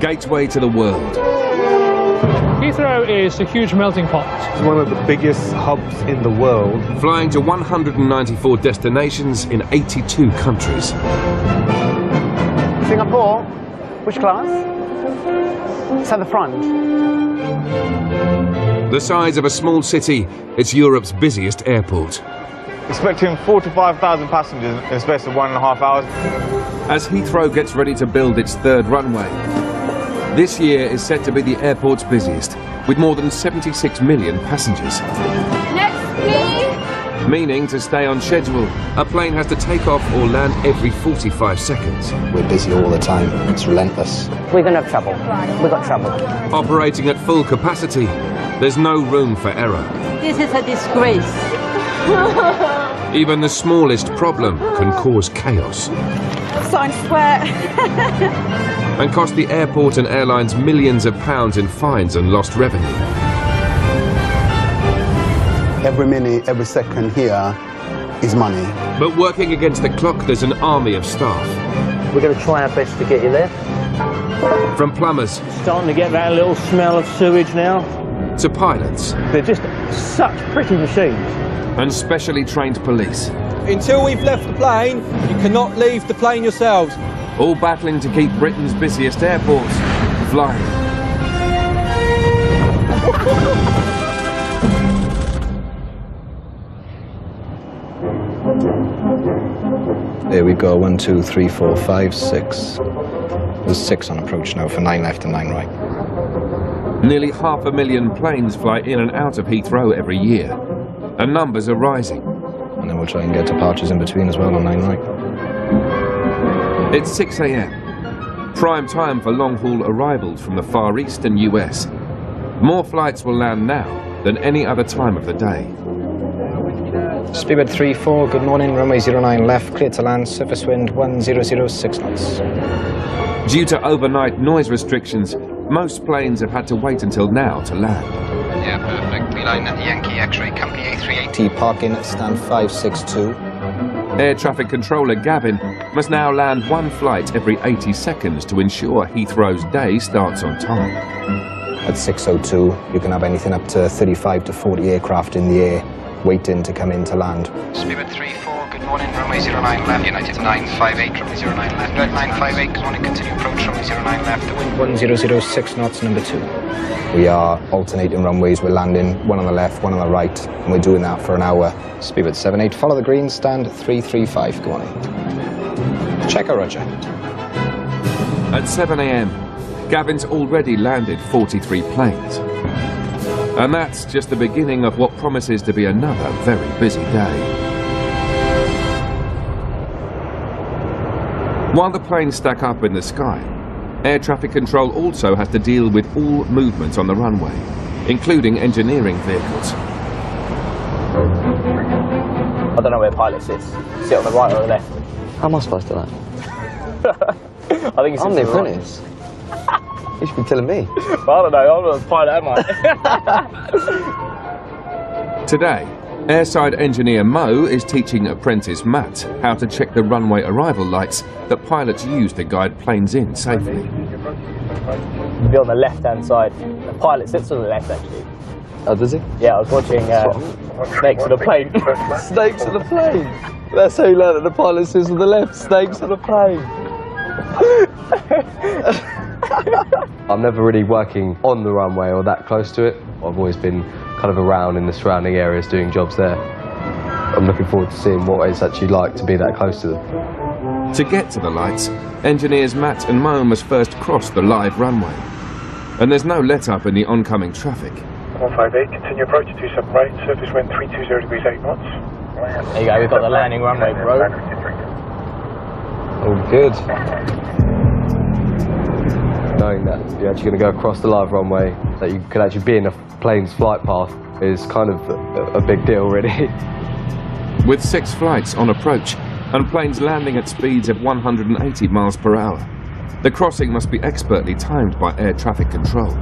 gateway to the world. Heathrow is a huge melting pot. It's one of the biggest hubs in the world. Flying to 194 destinations in 82 countries. Singapore, which class? It's at the front. The size of a small city, it's Europe's busiest airport. Expecting 4,000 to 5,000 passengers in the space of 1.5 hours. As Heathrow gets ready to build its third runway, this year is set to be the airport's busiest, with more than 76 million passengers. Next, please. Meaning, to stay on schedule, a plane has to take off or land every 45 seconds. We're busy all the time. It's relentless. We're going to have trouble. We've got trouble. Operating at full capacity, there's no room for error. This is a disgrace. Even the smallest problem can cause chaos. So sweat. And cost the airport and airlines millions of pounds in fines and lost revenue. Every minute, every second here is money. But working against the clock, there's an army of staff. We're going to try our best to get you there. From plumbers Starting to get that little smell of sewage now. to pilots They're just such pretty machines. and specially trained police, Until we've left the plane, you cannot leave the plane yourselves. all battling to keep Britain's busiest airports flying. There we go. 1, 2, 3, 4, 5, 6. There's 6 on approach now for 9 left and 9 right. Nearly 500,000 planes fly in and out of Heathrow every year, and numbers are rising. And then we'll try and get departures in between as well on 9 right. It's 6 a.m, prime time for long-haul arrivals from the Far East and US. More flights will land now than any other time of the day. Speedbird 34, good morning, runway 09 left, clear to land, surface wind 1006 knots. Due to overnight noise restrictions, most planes have had to wait until now to land. Yeah, perfect. We line at the Yankee X-ray, company A380, parking at stand 562. Air traffic controller Gavin must now land one flight every 80 seconds to ensure Heathrow's day starts on time. At 602, you can have anything up to 35 to 40 aircraft in the air, waiting to come in to land. Speedbird 34, good morning, runway 09 left, United 958, runway 09 left, Red 958, good morning, continue approach, runway 09 left, the wind 1006 knots, number 2. We are alternating runways, we're landing one on the left, one on the right, and we're doing that for an hour. Speedbird 78, follow the green, stand 335, go on in. Checker, roger. At 7 a.m, Gavin's already landed 43 planes. And that's just the beginning of what promises to be another very busy day. While the planes stack up in the sky, air traffic control also has to deal with all movements on the runway, including engineering vehicles. I don't know where pilot sits. Sit on the right or the left? How am I supposed to land? I think it's I'm the apprentice. You should be telling me. I don't know, I'm not a pilot, am I? Today, airside engineer Mo is teaching apprentice Matt how to check the runway arrival lights that pilots use to guide planes in safely. You'll be on the left-hand side. The pilot sits on the left, actually. Oh, does he? Yeah, I was watching Snakes on the Plane. Snakes on the plane. That's how you learn that the pilot sits on the left. Snakes on the plane. I'm never really working on the runway or that close to it. I've always been kind of around in the surrounding areas doing jobs there. I'm looking forward to seeing what it's actually like to be that close to them. To get to the lights, engineers Matt and Mo must first cross the live runway. And there's no let-up in the oncoming traffic. 158, continue approach to 27 right, surface wind 320 degrees 8 knots. There you go, we've got the landing runway, bro. Oh, good. Knowing that you're actually going to go across the live runway, that you could actually be in a plane's flight path, is kind of a big deal, really. With 6 flights on approach and planes landing at speeds of 180 miles per hour, the crossing must be expertly timed by air traffic control.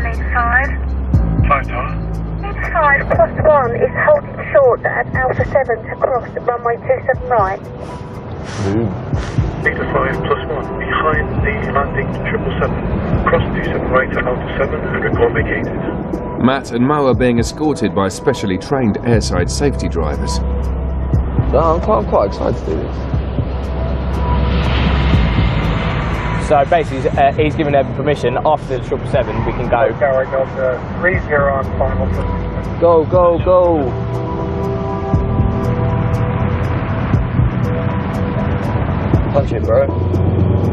Inside. 5 tower. Inside, cross 1 is holding short at Alpha 7 to cross at runway 27 right. Beta 5 plus 1, behind the landing 777. Cross 27 right to Alpha 7 and report vacated. Matt and Mo are being escorted by specially trained airside safety drivers. So I'm quite excited to do this. So basically, he's given them permission. After the 777, we can go. Going on 30 on final. Go, go, go! Punch it, bro.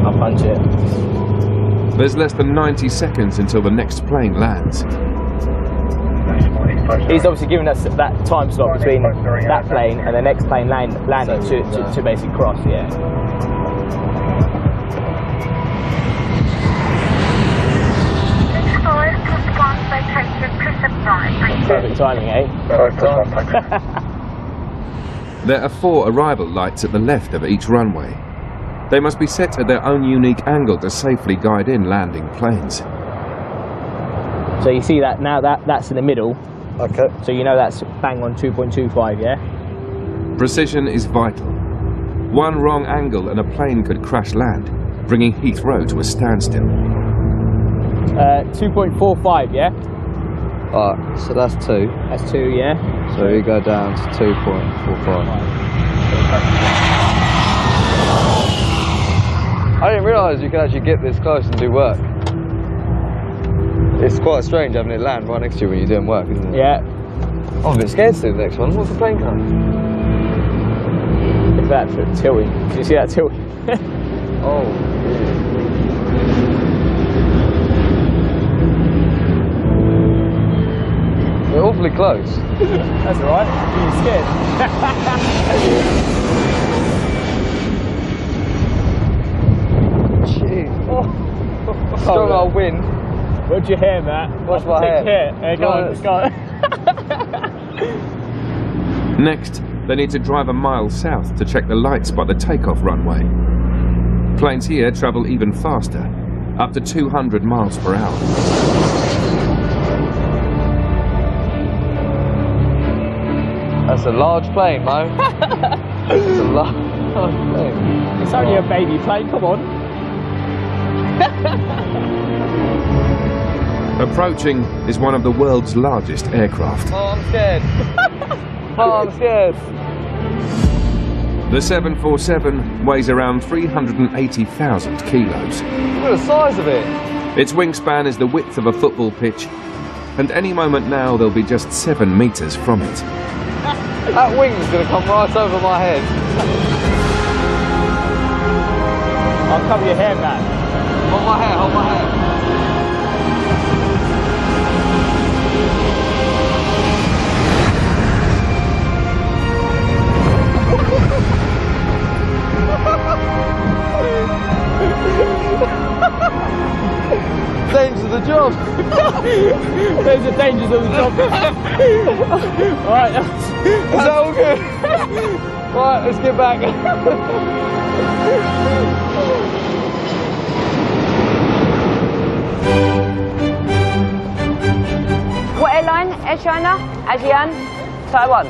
I'll punch it. There's less than 90 seconds until the next plane lands. He's obviously given us that time slot between that plane and the next plane landing to basically cross, yeah. Perfect timing, eh? There are 4 arrival lights at the left of each runway. They must be set at their own unique angle to safely guide in landing planes. So you see that now, that's in the middle. Okay. So you know that's bang on 2.25, yeah? Precision is vital. One wrong angle and a plane could crash land, bringing Heathrow to a standstill. 2.45, yeah? Alright, so that's 2. That's 2, yeah? So we go down to 2.45. I didn't realise you could actually get this close and do work. It's quite strange having it land right next to you when you're doing work, isn't it? Yeah. I'm a bit scared to do the next one. What's the plane coming? Look at that tilting. Did you see that tilting? Oh, we're awfully close. That's alright. You're scared. Jeez. Oh. Strong old wind. Watch your hair, Matt. Watch my hair. Hey, go on, let's go. Next, they need to drive a mile south to check the lights by the takeoff runway. Planes here travel even faster, up to 200 miles per hour. That's a large plane, Mo. It's a large plane. It's only a baby plane, come on. Approaching is one of the world's largest aircraft. Oh, I'm scared. Oh, I'm scared. The 747 weighs around 380,000 kilos. Look at the size of it. Its wingspan is the width of a football pitch, and any moment now they'll be just 7 meters from it. That wing's going to come right over my head. I'll cover your hair, Matt. Hold my hair, hold my hair. Dangers of the job. There's the dangers of the job. Alright. Is that all good? Right, let's get back. What airline? Air China? ASEAN? Taiwan?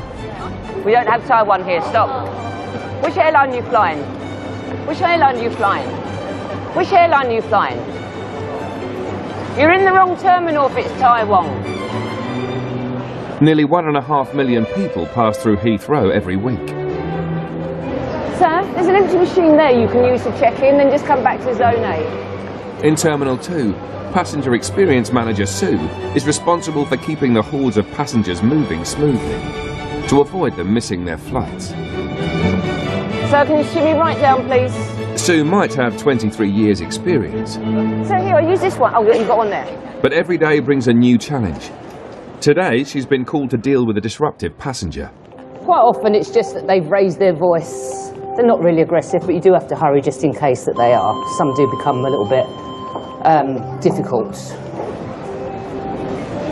We don't have Taiwan here, stop. Which airline are you flying? Which airline are you flying? Which airline are you flying? You're in the wrong terminal if it's Taiwan. Nearly 1.5 million people pass through Heathrow every week. Sir, there's an empty machine there you can use to check in, then just come back to Zone 8. In Terminal 2, Passenger Experience Manager Sue is responsible for keeping the hordes of passengers moving smoothly, to avoid them missing their flights. Sir, can you shoot me right down, please? Sue might have 23 years' experience. So here, I'll use this one. Oh, you've got one there. But every day brings a new challenge. Today, she's been called to deal with a disruptive passenger. Quite often it's just that they've raised their voice. They're not really aggressive, but you do have to hurry just in case that they are. Some do become a little bit difficult.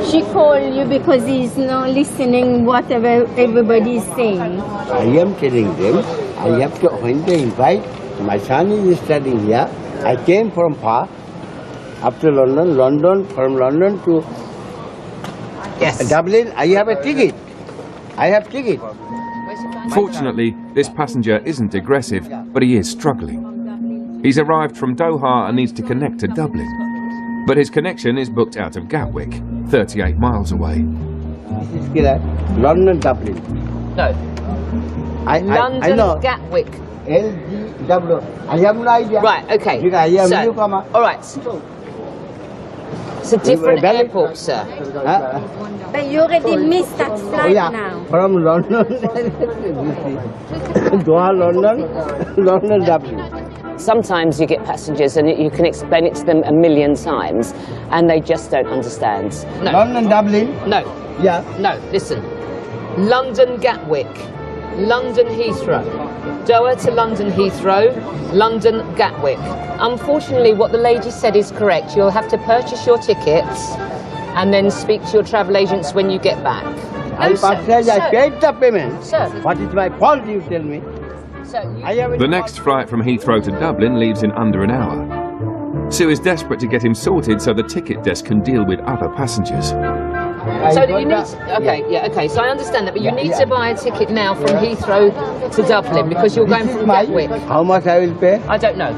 She called you because he's not listening whatever everybody is saying. I am telling them, I have to, when they invite, my son is studying here. I came from far, up to London, from London to Dublin. I have a ticket. I have ticket. Fortunately, this passenger isn't aggressive, but he is struggling. He's arrived from Doha and needs to connect to Dublin. But his connection is booked out of Gatwick, 38 miles away. London, Dublin. No. London, I know. Gatwick. LGW. I have no idea. Right, okay. So, all right. It's a different airport, sir. But you already missed that flight now. From London, Doha, London, Dublin. Sometimes you get passengers and you can explain it to them a million times and they just don't understand. No. London, Dublin? No. Yeah. No, listen. London, Gatwick. London, Heathrow. Doha to London, Heathrow. London, Gatwick. Unfortunately, what the lady said is correct. You'll have to purchase your tickets and then speak to your travel agents when you get back. I paid the payment. Sir. What is my fault, you tell me? The next flight from Heathrow to Dublin leaves in under an hour. Sue is desperate to get him sorted so the ticket desk can deal with other passengers. So you need okay, so I understand that, but you need to buy a ticket now from Heathrow to Dublin because you're going from Gatwick. How much I will pay? I don't know.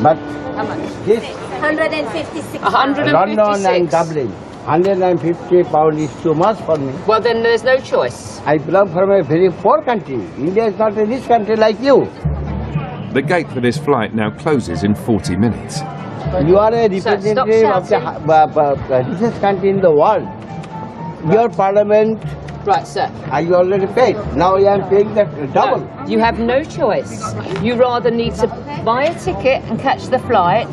But how much? This 156. 156. London and Dublin. £150 is too much for me. Well, then there's no choice. I belong from a very poor country. India is not a rich country like you. The gate for this flight now closes in 40 minutes. You are a representative of the richest country in the world. Your parliament, right, sir. I already paid. Now I am paying the double. No, you have no choice. You rather need to buy a ticket and catch the flight,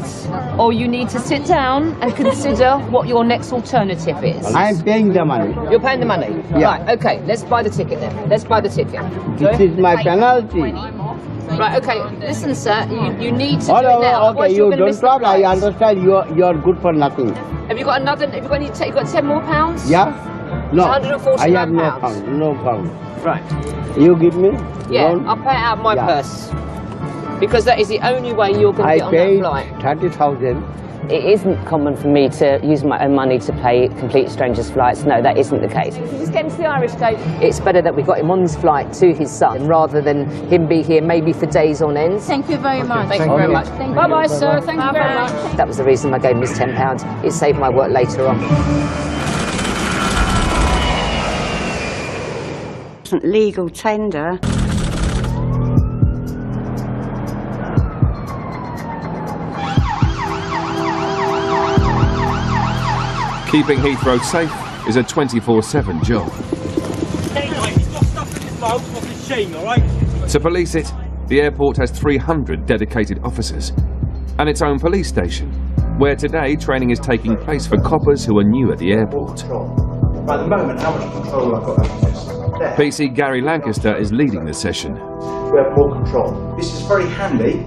or you need to sit down and consider what your next alternative is. I am paying the money. You're paying the money? Yeah. Right, okay, let's buy the ticket then. Let's buy the ticket. This is my penalty. Right, okay, listen, sir, you need to do it now. Okay, you don't talk, I understand you are good for nothing. Have you got another, have you got, you've got 10 more pounds? Yeah? No, £149. I have no pound, no pound. Right. You give me? Yeah, loan? I'll pay it out of my purse. Because that is the only way you're going to get on that flight. I paid 30,000. It isn't common for me to use my own money to pay complete strangers' flights. No, that isn't the case. If you just get into the Irish gate, it's better that we got him on this flight to his son rather than him be here maybe for days on end. Thank you very much. Thank you very much. Bye-bye, sir. Thank you very much. That was the reason I gave him his £10. It saved my work later on. Legal tender. Keeping Heathrow safe is a 24/7 job. To police it, the airport has 300 dedicated officers and its own police station, where today training is taking place for coppers who are new at the airport. At the moment, how much control I've got over this? PC Gary Lancaster is leading the session. We have more control. This is very handy,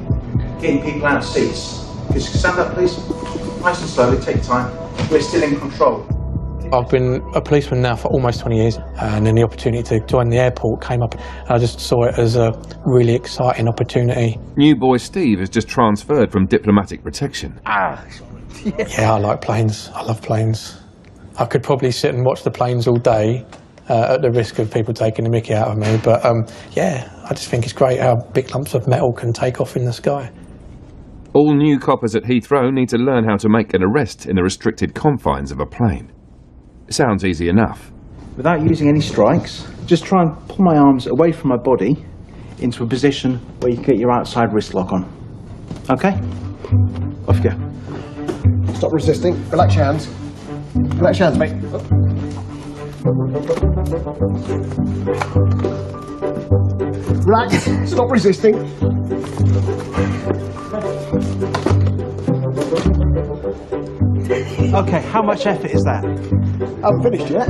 getting people out of seats. Just stand up, please. Nice and slowly, take time. We're still in control. I've been a policeman now for almost 20 years, and then the opportunity to join the airport came up. I just saw it as a really exciting opportunity. New boy Steve has just transferred from diplomatic protection. Yeah, I like planes. I love planes. I could probably sit and watch the planes all day at the risk of people taking the mickey out of me, but yeah, I just think it's great how big lumps of metal can take off in the sky. All new coppers at Heathrow need to learn how to make an arrest in the restricted confines of a plane. Sounds easy enough. Without using any strikes, just try and pull my arms away from my body into a position where you can get your outside wrist lock on. Okay? Off you go. Stop resisting. Relax your hands. Relax your hands, mate. Relax. Stop resisting. Okay, how much effort is that? I haven't finished yet.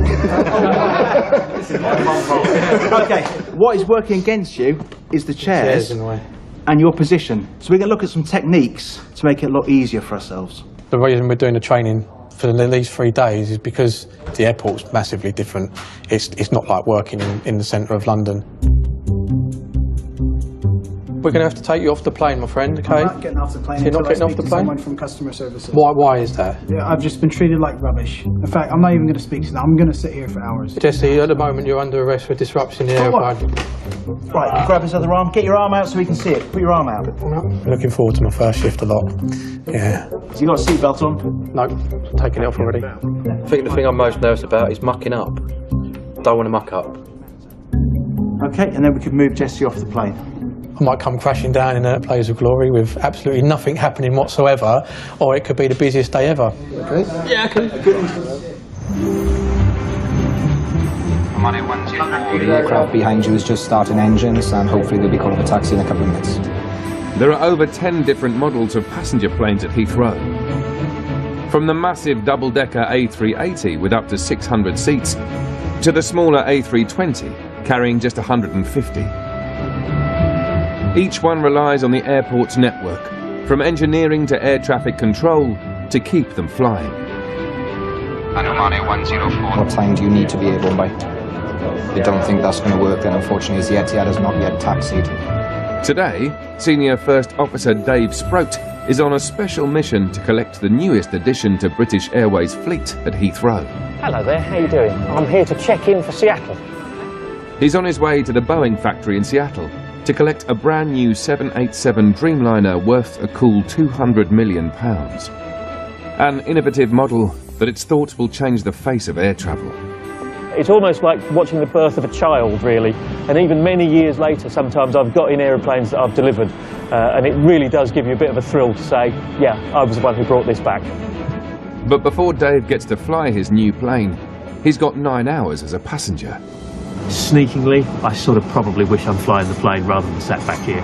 Okay, what is working against you is the chairs and your position. So we're going to look at some techniques to make it a lot easier for ourselves. The reason we're doing the training for these 3 days is because the airport's massively different. It's not like working in the centre of London. We're going to have to take you off the plane, my friend, okay? I'm not getting off the plane. So you're not until I getting off speak the to plane? Someone from customer services. Why is that? Yeah, I've just been treated like rubbish. In fact, I'm not even going to speak to them. I'm going to sit here for hours. Jesse, at the moment you're under arrest for disrupting the airplane. Right, grab his other arm. Get your arm out so we can see it. Put your arm out. Looking forward to my first shift a lot. Yeah. Has he got a seatbelt on? No, taking it off already. I think the thing I'm most nervous about is mucking up. Don't want to muck up. Okay, and then we could move Jesse off the plane. I might come crashing down in a blaze of glory with absolutely nothing happening whatsoever, or it could be the busiest day ever. Okay? Yeah, okay. The aircraft behind you is just starting engines, and hopefully they'll be calling a taxi in a couple of minutes. There are over 10 different models of passenger planes at Heathrow. From the massive double-decker A380 with up to 600 seats, to the smaller A320 carrying just 150. Each one relies on the airport's network, from engineering to air traffic control, to keep them flying. Anomaly 104. What time do you need to be able by? I don't think that's going to work then, unfortunately, as the Etihad has not yet taxied. Today, Senior First Officer Dave Sproat is on a special mission to collect the newest addition to British Airways fleet at Heathrow. Hello there, how you doing? I'm here to check in for Seattle. He's on his way to the Boeing factory in Seattle to collect a brand new 787 Dreamliner worth a cool £200 million. An innovative model that it's thought will change the face of air travel. It's almost like watching the birth of a child, really. And even many years later, sometimes I've got in aeroplanes that I've delivered, and it really does give you a bit of a thrill to say, yeah, I was the one who brought this back. But before Dave gets to fly his new plane, he's got 9 hours as a passenger. Sneakingly, I sort of probably wish I'm flying the plane rather than sat back here.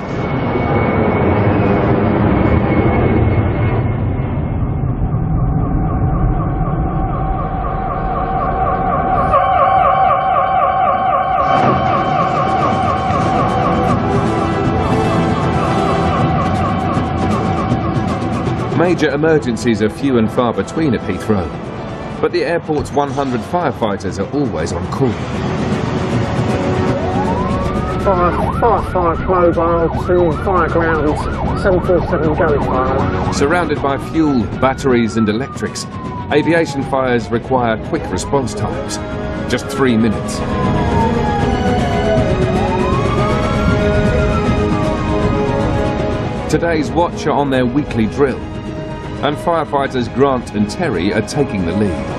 Major emergencies are few and far between at Heathrow, but the airport's 100 firefighters are always on call. Fire mobile to fire ground 747 go. Surrounded by fuel, batteries and electrics, aviation fires require quick response times, just 3 minutes. Today's watch are on their weekly drill, and firefighters Grant and Terry are taking the lead.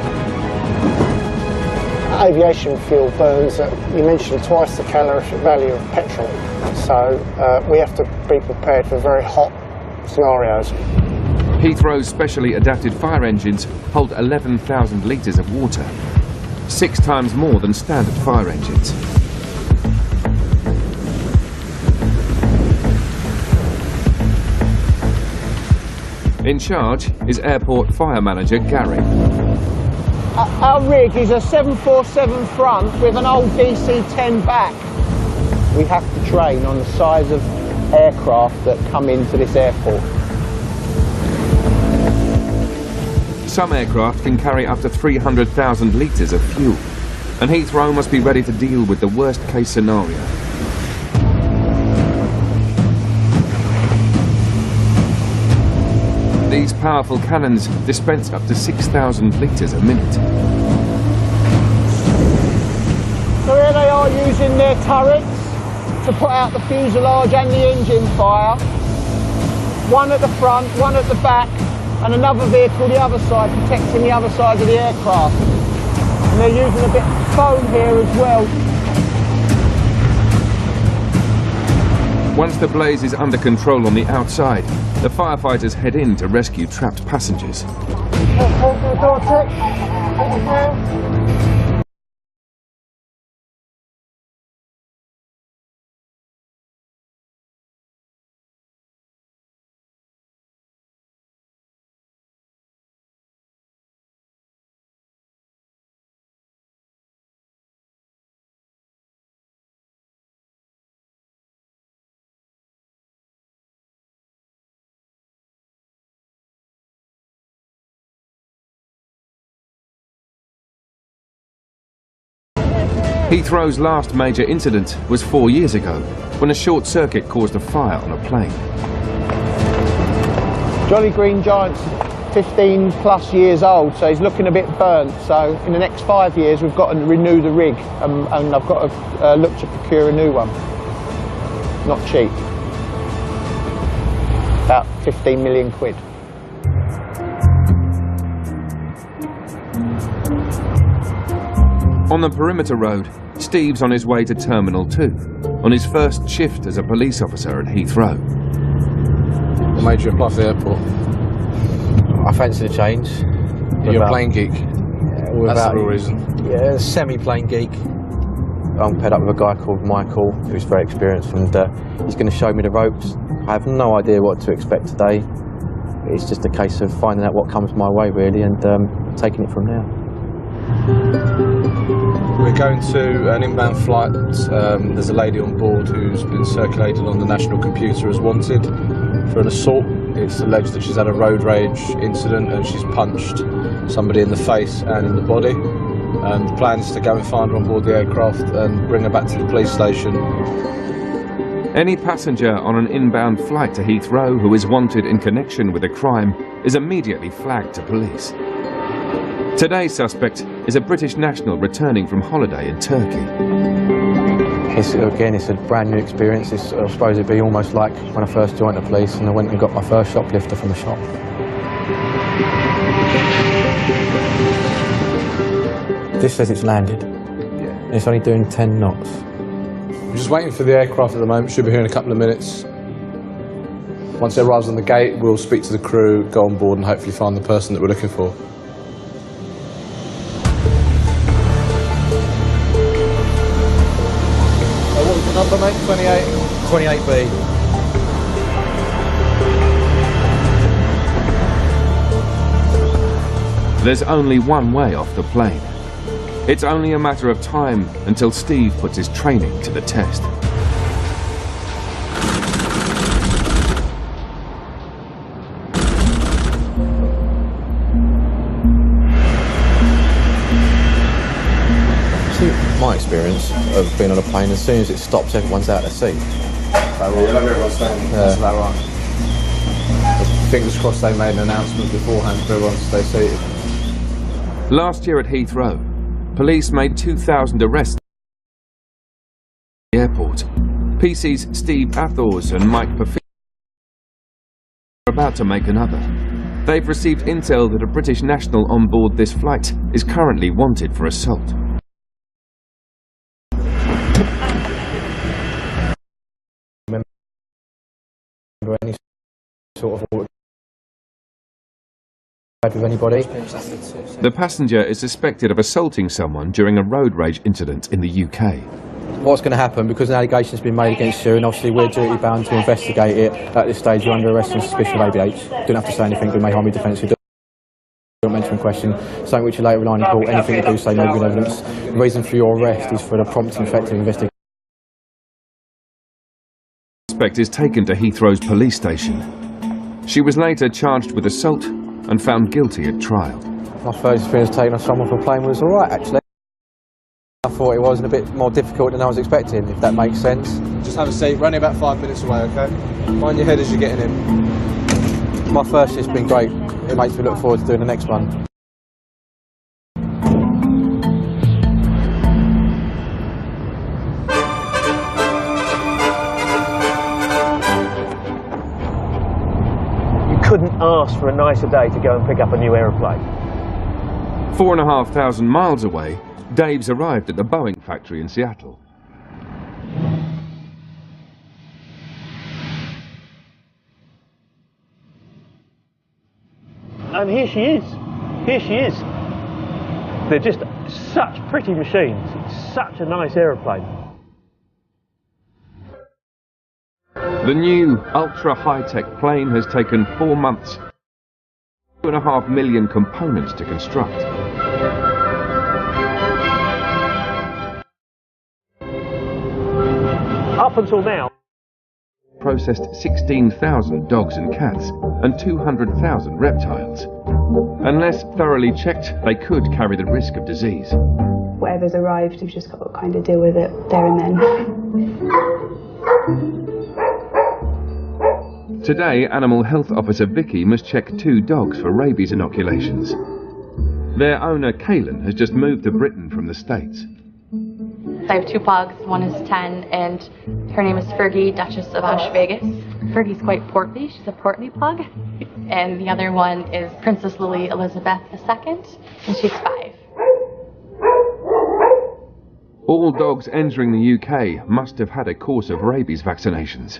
Aviation fuel burns at, you mentioned, twice the calorific value of petrol, so we have to be prepared for very hot scenarios. Heathrow's specially adapted fire engines hold 11,000 litres of water, 6 times more than standard fire engines. In charge is airport fire manager Gary. Our rig is a 747 front with an old DC-10 back. We have to train on the size of aircraft that come into this airport. Some aircraft can carry up to 300,000 litres of fuel, and Heathrow must be ready to deal with the worst-case scenario. These powerful cannons dispense up to 6,000 litres a minute. So here they are using their turrets to put out the fuselage and the engine fire. One at the front, one at the back, and another vehicle the other side, protecting the other side of the aircraft. And they're using a bit of foam here as well. Once the blaze is under control on the outside, the firefighters head in to rescue trapped passengers. Heathrow's last major incident was 4 years ago, when a short circuit caused a fire on a plane. Jolly Green Giant's 15 plus years old, so he's looking a bit burnt. So in the next 5 years we've got to renew the rig, and I've got to look to procure a new one. Not cheap. About 15 million quid. On the perimeter road, Steve's on his way to Terminal 2, on his first shift as a police officer at Heathrow. What made you apply for the airport? I fancy the change. You're a plane geek? Yeah, that's the real reason? Yeah, semi-plane geek. I'm paired up with a guy called Michael, who's very experienced, and he's going to show me the ropes. I have no idea what to expect today. It's just a case of finding out what comes my way, really, and taking it from there. We're going to an inbound flight. There's a lady on board who's been circulated on the national computer as wanted for an assault. It's alleged that she's had a road rage incident and she's punched somebody in the face and in the body. The plan is to go and find her on board the aircraft and bring her back to the police station. Any passenger on an inbound flight to Heathrow who is wanted in connection with a crime is immediately flagged to police. Today's suspect is a British national returning from holiday in Turkey. It's a brand new experience. I suppose it'd be almost like when I first joined the police and I went and got my first shoplifter from the shop. This says it's landed. Yeah. It's only doing 10 knots. We're just waiting for the aircraft at the moment. Should be here in a couple of minutes. Once it arrives on the gate, we'll speak to the crew, go on board and hopefully find the person that we're looking for. What was the number, mate? 28? 28B. There's only one way off the plane. It's only a matter of time until Steve puts his training to the test. My experience of being on a plane, as soon as it stops, everyone's out of the seat. Everyone's staying. That's about right. Fingers crossed they made an announcement beforehand for everyone to stay seated. Last year at Heathrow, police made 2,000 arrests at the airport. PC's Steve Athors and Mike Perfit are about to make another. They've received intel that a British national on board this flight is currently wanted for assault. Any sort of with anybody. The passenger is suspected of assaulting someone during a road rage incident in the UK. What's going to happen, because an allegation's been made against you, and obviously we're duty bound to investigate it. At this stage, you're under arrest on suspicion of ABH. Don't have to say anything that may harm your defence. Don't mention in question something which you later rely on court. Anything you do say may be evidence. The reason for your arrest is for the prompt and effective investigation. The suspect is taken to Heathrow's police station. She was later charged with assault and found guilty at trial. My first experience taking on someone for a plane was alright, actually. I thought it was a bit more difficult than I was expecting, if that makes sense. Just have a seat. We're only about 5 minutes away, okay? Mind your head as you're getting in. My first shift's been great. It makes me look forward to doing the next one. Couldn't ask for a nicer day to go and pick up a new aeroplane. 4,500 miles away, Dave's arrived at the Boeing factory in Seattle. And here she is. Here she is. They're just such pretty machines. It's such a nice aeroplane. The new ultra-high-tech plane has taken 4 months, 2.5 million components to construct. Up until now, processed 16,000 dogs and cats and 200,000 reptiles. Unless thoroughly checked, they could carry the risk of disease. whatever's arrived, you've just got to kind of deal with it there and then. Today, Animal Health Officer Vicky must check 2 dogs for rabies inoculations. Their owner, Kaylin, has just moved to Britain from the States. I have 2 pugs, one is 10, and her name is Fergie, Duchess of Vegas. Fergie's quite portly, she's a portly pug. And the other one is Princess Lily Elizabeth II, and she's 5. All dogs entering the UK must have had a course of rabies vaccinations,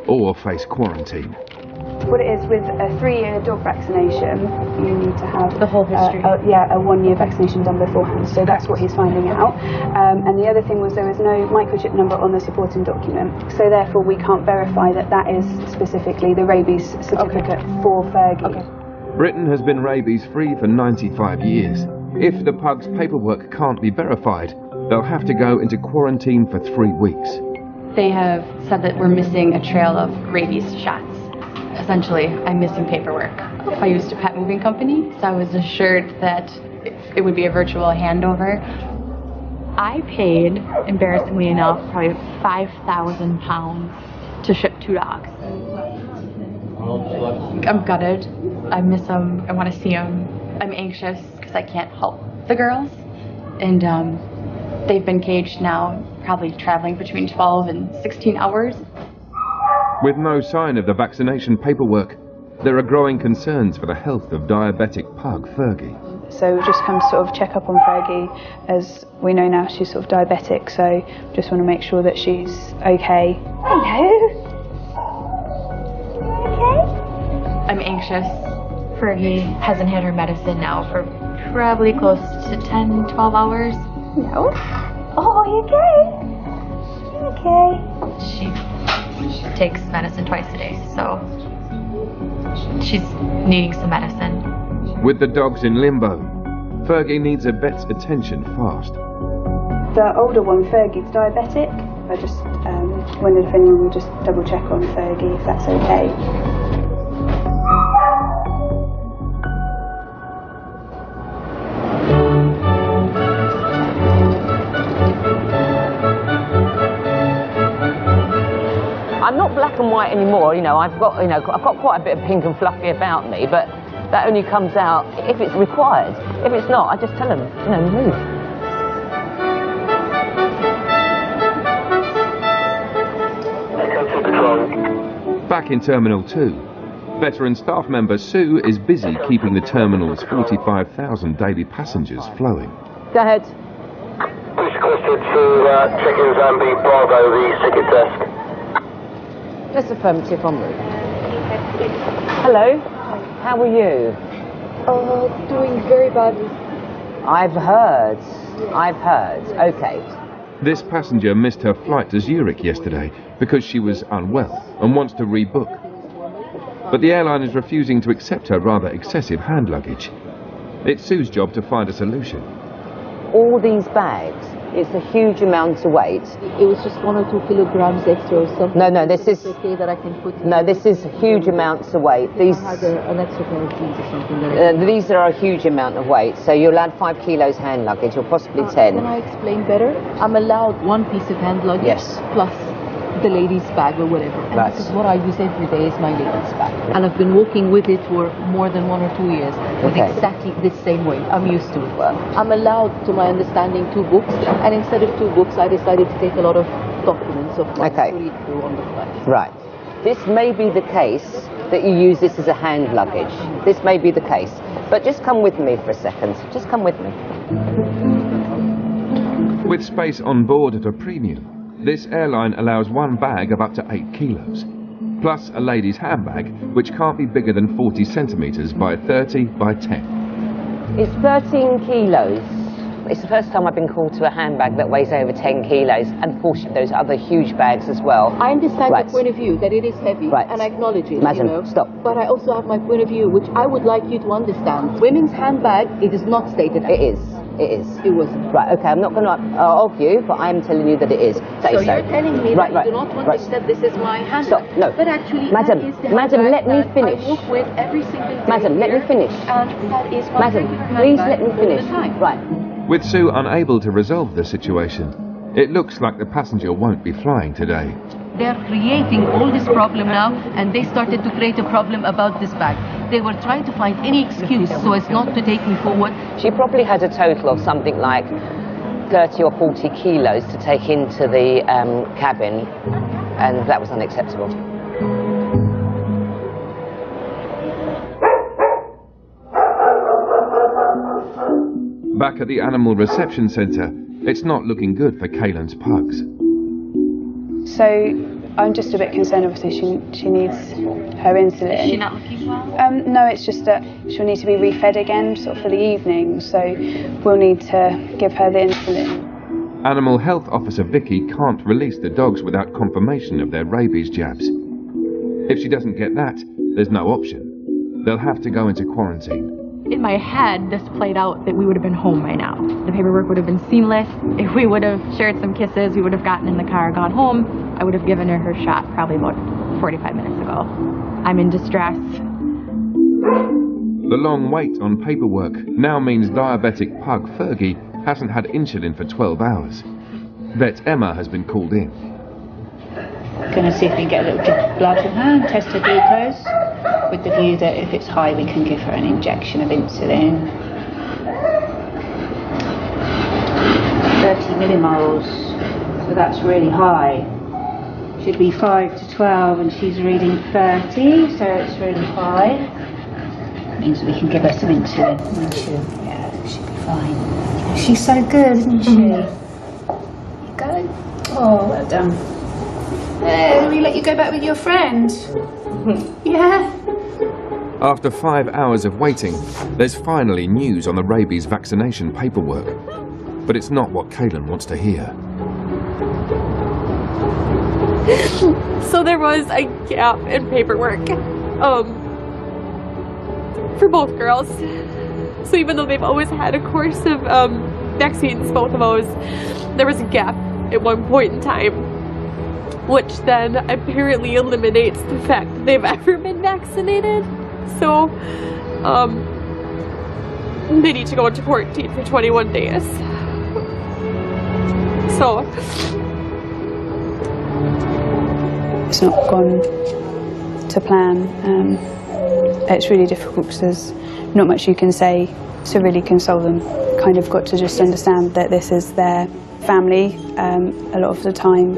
or face quarantine. What it is with a 3-year dog vaccination, you need to have the whole history. A 1-year vaccination done beforehand. So that's what he's finding out. And the other thing was there was no microchip number on the supporting document. So therefore we can't verify that that is specifically the rabies certificate for Fergie. Britain has been rabies-free for 95 years. If the pug's paperwork can't be verified, they'll have to go into quarantine for 3 weeks. They have said that we're missing a trail of rabies shots. Essentially, I'm missing paperwork. I used a pet moving company, so I was assured that it would be a virtual handover. I paid, embarrassingly enough, probably £5,000 to ship 2 dogs. I'm gutted. I miss them. I want to see them. I'm anxious because I can't help the girls. And they've been caged now, probably traveling between 12 and 16 hours. With no sign of the vaccination paperwork, there are growing concerns for the health of diabetic pug Fergie. So we've just come to sort of check up on Fergie. As we know now, she's sort of diabetic, so just want to make sure that she's okay. Hello. Okay. I'm anxious. Fergie hasn't had her medicine now for probably close to 10, 12 hours. No. Oh, are you okay? She takes medicine twice a day, so she's needing some medicine. With the dogs in limbo, Fergie needs a vet's attention fast. The older one, Fergie's diabetic. I just wondered if anyone would just double check on Fergie, if that's okay. I'm not black and white anymore, I've got quite a bit of pink and fluffy about me, but that only comes out if it's required. If it's not, I just tell them, move. Back in Terminal 2, veteran staff member Sue is busy keeping the terminal's 45,000 daily passengers flowing. Go ahead. Push requested to check in Zambia Bravo, the ticket desk. Just affirmative en route. Hello, how are you? Doing very badly. I've heard. Okay. This passenger missed her flight to Zurich yesterday because she was unwell and wants to rebook. But the airline is refusing to accept her rather excessive hand luggage. It's Sue's job to find a solution. All these bags, it's a huge amount of weight. It was just 1 or 2 kilograms extra or something. No, this is okay that I can put. No, this is huge amounts of weight. These I had an extra pair of jeans or something. These are a huge amount of weight. So you'll add 5 kilos hand luggage, or possibly 10. Can I explain better? I'm allowed 1 piece of hand luggage. Yes. Plus the ladies' bag or whatever. And right. This is what I use every day is my ladies' bag. And I've been walking with it for more than 1 or 2 years with exactly this same weight. I'm used to it. I'm allowed, to my understanding, 2 books, and instead of 2 books, I decided to take a lot of documents of mine to read through on the flight. Right. This may be the case that you use this as a hand luggage. This may be the case. But just come with me for a second. Just come with me. With space on board at a premium, this airline allows 1 bag of up to 8 kilos, plus a lady's handbag, which can't be bigger than 40 centimetres by 30 by 10. It's 13 kilos. It's the first time I've been called to a handbag that weighs over 10 kilos, and of course those other huge bags as well. I understand your point of view, that it is heavy, and I acknowledge it. Madam, stop. But I also have my point of view, which I would like you to understand. Women's handbag, it is not stated. It is. It is. It wasn't. Right, okay, I'm not going to argue, but I'm telling you that it is. So you're telling me that you do not want to accept this as my handbag. Stop, no. But actually, Madam, that is the Madam, let me finish. I walk with every single day. Madam, let me finish. And that is my Madam, please let me finish. All the time. Right. With Sue unable to resolve the situation, it looks like the passenger won't be flying today. They're creating all this problem now, and they started to create a problem about this bag. They were trying to find any excuse so as not to take me forward. She probably had a total of something like 30 or 40 kilos to take into the cabin, and that was unacceptable. Back at the animal reception centre, it's not looking good for Kaylin's pugs. So I'm just a bit concerned. Obviously, she needs her insulin. Is she not looking well? No, it's just that she'll need to be refed again, sort of for the evening. So we'll need to give her the insulin. Animal Health Officer Vicky can't release the dogs without confirmation of their rabies jabs. If she doesn't get that, there's no option. They'll have to go into quarantine. In my head, this played out that we would have been home by now. The paperwork would have been seamless. If we would have shared some kisses, we would have gotten in the car, gone home. I would have given her shot probably about 45 minutes ago. I'm in distress. The long wait on paperwork now means diabetic pug Fergie hasn't had insulin for 12 hours. Vet Emma has been called in. Going to see if we can get a little drip of blood from her and test her glucose, with the view that if it's high we can give her an injection of insulin. 30 millimoles, so that's really high. Should be 5 to 12 and she's reading 30, so it's really high. Means we can give her some insulin. Yeah, she'll be fine. She's so good, isn't she? Here you go. Oh, well done. Let me let you go back with your friend. Yeah. After 5 hours of waiting, there's finally news on the rabies vaccination paperwork. But it's not what Kaylin wants to hear. So there was a gap in paperwork for both girls. So even though they've always had a course of vaccines, both of those, there was a gap at one point in time, which then apparently eliminates the fact that they've ever been vaccinated. So they need to go into quarantine for 21 days. So it's not gone to plan. It's really difficult because there's not much you can say to really console them. Kind of got to just understand that this is their family a lot of the time.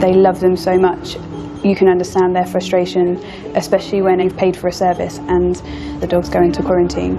They love them so much. You can understand their frustration, especially when you've paid for a service and the dogs go into quarantine.